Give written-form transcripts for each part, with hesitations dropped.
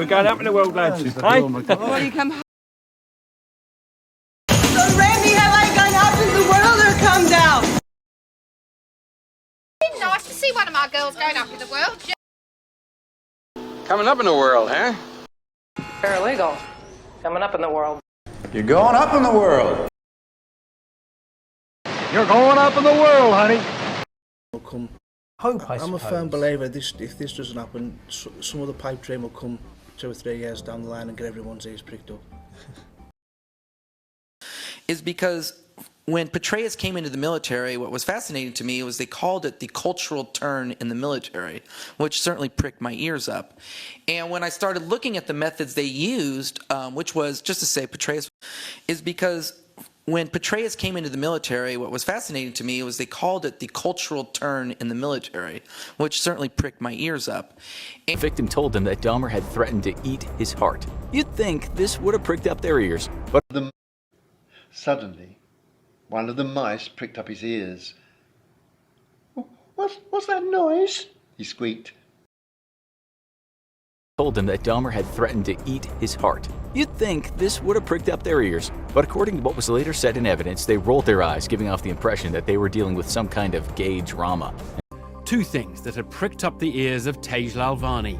We're going up in the world, lads. Hey? Well, you come. So, Randy, have I gone up in the world or come down? Nice to see one of my girls going up in the world. Coming up in the world, huh? Paralegal. Coming up in the world. You're going up in the world. You're going up in the world, honey. I'm a firm believer if this doesn't happen, some other pipe dream will come 2 or 3 years down the line and get everyone's ears pricked up. Is because when Petraeus came into the military, what was fascinating to me was they called it the cultural turn in the military, which certainly pricked my ears up. And when I started looking at the methods they used, which was, just to say, Petraeus, is because when Petraeus came into the military, what was fascinating to me was they called it the cultural turn in the military, which certainly pricked my ears up. The victim told them that Dahmer had threatened to eat his heart. You'd think this would have pricked up their ears, but suddenly, one of the mice pricked up his ears. What's that noise? He squeaked. told them that Dahmer had threatened to eat his heart. You'd think this would have pricked up their ears, but according to what was later said in evidence, they rolled their eyes, giving off the impression that they were dealing with some kind of gay drama. Two things that had pricked up the ears of Tej Lalvani.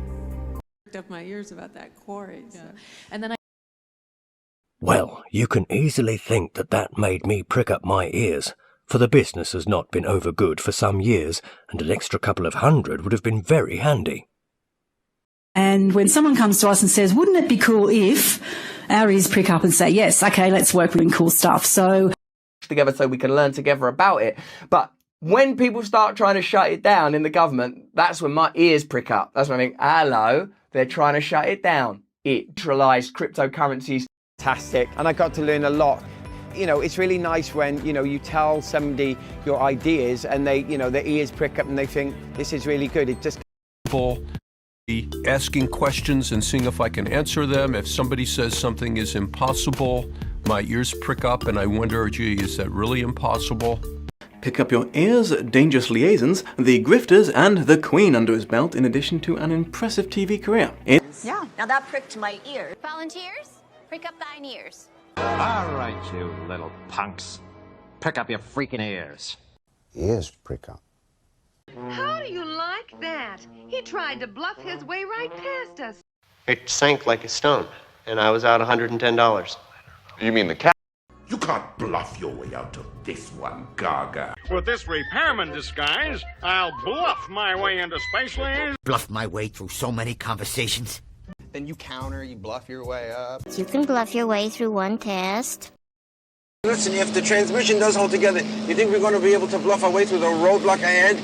Pricked up my ears about that quarry. So. And then Well, you can easily think that made me prick up my ears, for the business has not been over good for some years, and an extra couple of hundred would have been very handy. And when someone comes to us and says, wouldn't it be cool if, our ears prick up and say, yes, okay, let's work with cool stuff. So together so we can learn together about it. But when people start trying to shut it down in the government, that's when my ears prick up. That's when I think, hello, they're trying to shut it down. It neutralized cryptocurrencies. Fantastic. And I got to learn a lot. You know, it's really nice when, you know, you tell somebody your ideas and they, you know, their ears prick up and they think, this is really good. It just... Asking questions and seeing if I can answer them. If somebody says something is impossible, my ears prick up and I wonder, gee, is that really impossible? Pick up your ears, Dangerous Liaisons, The Grifters, and The Queen under his belt, in addition to an impressive TV career. Yeah, now that pricked my ear. Volunteers, prick up thine ears. All right, you little punks. Prick up your freaking ears. Ears prick up. How do you like that? He tried to bluff his way right past us. It sank like a stone, and I was out $110. You mean the cat? You can't bluff your way out of this one, Gaga. With this repairman disguise, I'll bluff my way into space lanes. Bluff my way through so many conversations. Then you counter, you bluff your way up. You can bluff your way through one test. Listen, if the transmission does hold together, you think we're going to be able to bluff our way through the roadblock ahead?